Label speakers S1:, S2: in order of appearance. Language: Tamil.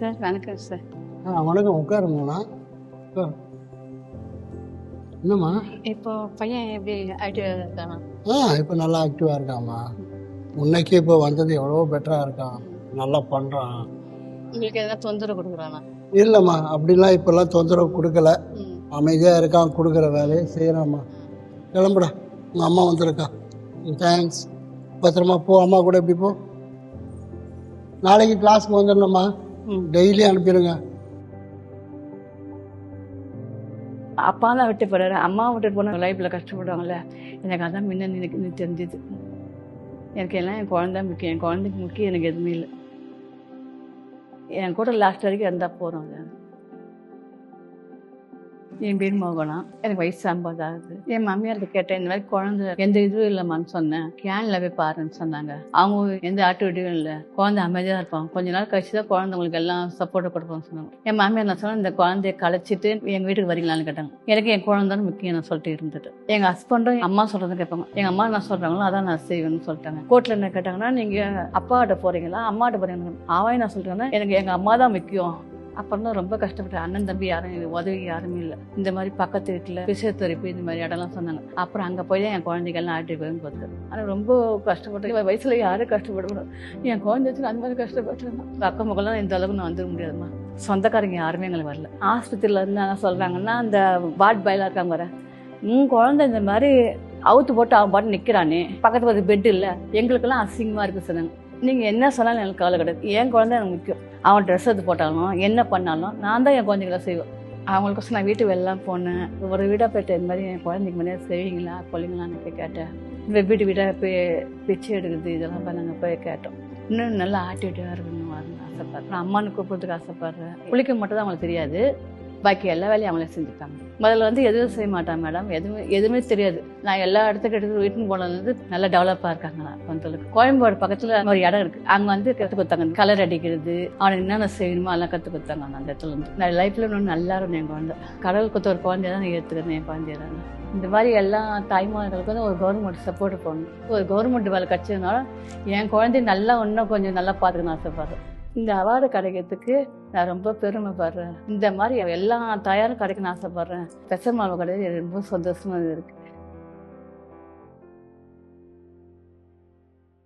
S1: சார். வணக்கம் சார்.
S2: வணக்கம். உட்காருங்கண்ணா. உட்காரு. என்னம்மா?
S1: இப்போ பையன் எப்படி ஆக்டிவாக இருக்கானா?
S2: இப்போ நல்லா ஆக்டிவாக இருக்காம்மா. முன்னைக்கு இப்போ வந்தது எவ்வளோ பெட்டராக இருக்கான். நல்லா பண்ணுறான்.
S1: உங்களுக்கு எதனா தொந்தரவு கொடுக்குறானா?
S2: இல்லைம்மா, அப்படிலாம் இப்போல்லாம் தொந்தரவு கொடுக்கல. அமைதியாக இருக்கான். கொடுக்குற வேலையை செய்கிறாம்மா. கிளம்புடா, உங்கள் அம்மா வந்திருக்கா. தேங்க்ஸ். பத்திரமா போ. அம்மா கூட எப்படி போ. நாளைக்கு கிளாஸ்க்கு வந்துடணும்மா. டெய்லி அனுப்பிடுங்க.
S1: அப்பா தான் விட்டு போறாரு. அம்மா விட்டுட்டு போனால் லைஃப்பில் கஷ்டப்படுவாங்கல்ல. எனக்கு அதான் முன்ன எனக்கு தெரிஞ்சுது. எனக்கு எல்லாம் என் குழந்தை முக்கியம். என் குழந்தைக்கு முக்கியம் எனக்கு எதுவுமே இல்லை. என் கூட லாஸ்ட் வரைக்கும் இருந்தால் போகிறோம். என் பேர் மோகனா. எனக்கு வயசு 50 ஆகுது. என் மாமியார்கிட்ட கேட்டேன், இந்த மாதிரி குழந்தை எந்த இதுவும் இல்லைம்மான்னு சொன்னேன். கேன்ல போய் பாருன்னு சொன்னாங்க. அவங்க எந்த ஆக்டிவிட்டியும் இல்லை, குழந்தை அமைதியாக இருப்பாங்க. கொஞ்ச நாள் கழிச்சு தான் குழந்தைங்களுக்கு எல்லாம் சப்போர்ட்டை கொடுப்போம்னு சொன்னாங்க. என் மாமியார் நான் சொன்னேன், இந்த குழந்தைய கழிச்சிட்டு எங்கள் வீட்டுக்கு வரீங்களான்னு கேட்டாங்க. எனக்கு என் குழந்தைன்னு முக்கியம் நான் சொல்லிட்டு இருந்துட்டு, எங்கள் ஹஸ்பண்டும் அம்மா சொல்கிறத கேட்பாங்க. எங்கள் அம்மா என்ன சொல்கிறாங்களோ அதான் நான் செய்வேன்னு சொல்லிட்டாங்க. கோர்ட்டில் என்ன கேட்டாங்கன்னா, நீங்கள் அப்பாட்ட போகிறீங்களா அம்மாட்ட போகிறீங்களா? அவன் நான் சொல்லிட்டேன்னா, எனக்கு எங்கள் அம்மா தான் முக்கியம். அப்புறம் தான் ரொம்ப கஷ்டப்பட்டேன். அண்ணன் தம்பி யாரும் உதவி யாருமே இல்லை. இந்த மாதிரி பக்கத்து வீட்டில் பிசியோதெரப்பி இந்த மாதிரி இடம்லாம் சொன்னாங்க. அப்புறம் அங்கே போய் தான் என் குழந்தைகள்லாம் ஆட்டி போய் பார்த்து. ஆனால் ரொம்ப கஷ்டப்பட்டு வயசுல யாரும் கஷ்டப்படணும். என் குழந்தை வச்சு அந்த மாதிரி கஷ்டப்பட்டுருந்தேன். அக்கம் பக்கம்லாம் இந்த அளவுக்கு நான் வந்துட முடியாதுமா. சொந்தக்காரங்க யாருமே எங்களுக்கு வரல. ஆஸ்பத்திரியில் இருந்து என்ன சொல்கிறாங்கன்னா, அந்த வார்ட் பாயிலாக இருக்காங்க வர, குழந்தை இந்த மாதிரி அவுத்து போட்டு அவன் பாட்டு நிற்கிறானே, பக்கத்து ஒரு பெட் இல்லை, எங்களுக்கெல்லாம் அசிங்கமாக இருக்குது சொன்னாங்க. நீங்கள் என்ன சொன்னாலும் எனக்கு கவலை கிடையாது. என் குழந்தை எனக்கு முக்கியம். அவன் ட்ரெஸ் எடுத்து போட்டாலும் என்ன பண்ணாலும் நான் தான் என் குழந்தைகளை செய்வேன். அவங்களுக்கோசம் நான் வீட்டு வெளிலாம் போனேன். ஒரு வீடாக போய்ட்டு இந்த மாதிரி என் குழந்தைக்கு முன்னாடி செய்வீங்களா கொள்ளிங்களான்னு கேட்டேன். வீட்டு வீடாக போய் பிச்சை எடுக்குது இதெல்லாம் போய் நாங்கள் போய் கேட்டோம். இன்னும் நல்லா ஆக்டிவிட்டியாக இருக்கணும் ஆசைப்படுறேன். அம்மானு கூப்பிட்றதுக்கு ஆசைப்படுறேன். குளிக்க மட்டும் தான் அவங்களுக்கு தெரியாது, பாக்கி எல்லா வேலையும் அவங்களே செஞ்சுட்டாங்க. முதல்ல எதுவும் செய்ய மாட்டான் மேடம், எதுவுமே தெரியாது. நான் எல்லா இடத்துக்கு எடுத்து வீட்டுன்னு போனது நல்லா டெவலப்பாக இருக்காங்க. நான் கோயம்பேடு பக்கத்தில் ஒரு இடம் இருக்குது, அங்கே கற்றுக் கொடுத்தாங்க. கலர் அடிக்கிறது, அவனுக்கு என்னென்ன செய்யணுமோ அதெல்லாம் கற்றுக் கொடுத்தாங்க. அந்த இடத்துல நான் லைஃப்பில் இன்னும் நல்லா இருந்தேன். என் குழந்தை கடவுள் கொடுத்த ஒரு குழந்தைய தான் நான் ஏற்றுக்கிறேன். என் குழந்தைய தான் இந்த மாதிரி எல்லா தாய்மார்களுக்கும் ஒரு கவர்மெண்ட் சப்போர்ட் பண்ணணும். ஒரு கவர்மெண்ட் வேலை கிடச்சதுனால என் குழந்தைய நல்லா இன்னும் கொஞ்சம் நல்லா பார்த்துக்கணும் ஆசைப்படுறேன். இந்த அவார்டு கிடைக்கிறதுக்கு நான் ரொம்ப பெருமைப்படுறேன். இந்த மாதிரி எல்லா தயாரும் கிடைக்கணும்னு ஆசைப்படுறேன். பெசர் மாவு கிடையாது, ரொம்ப சந்தோஷமாக இருக்குது.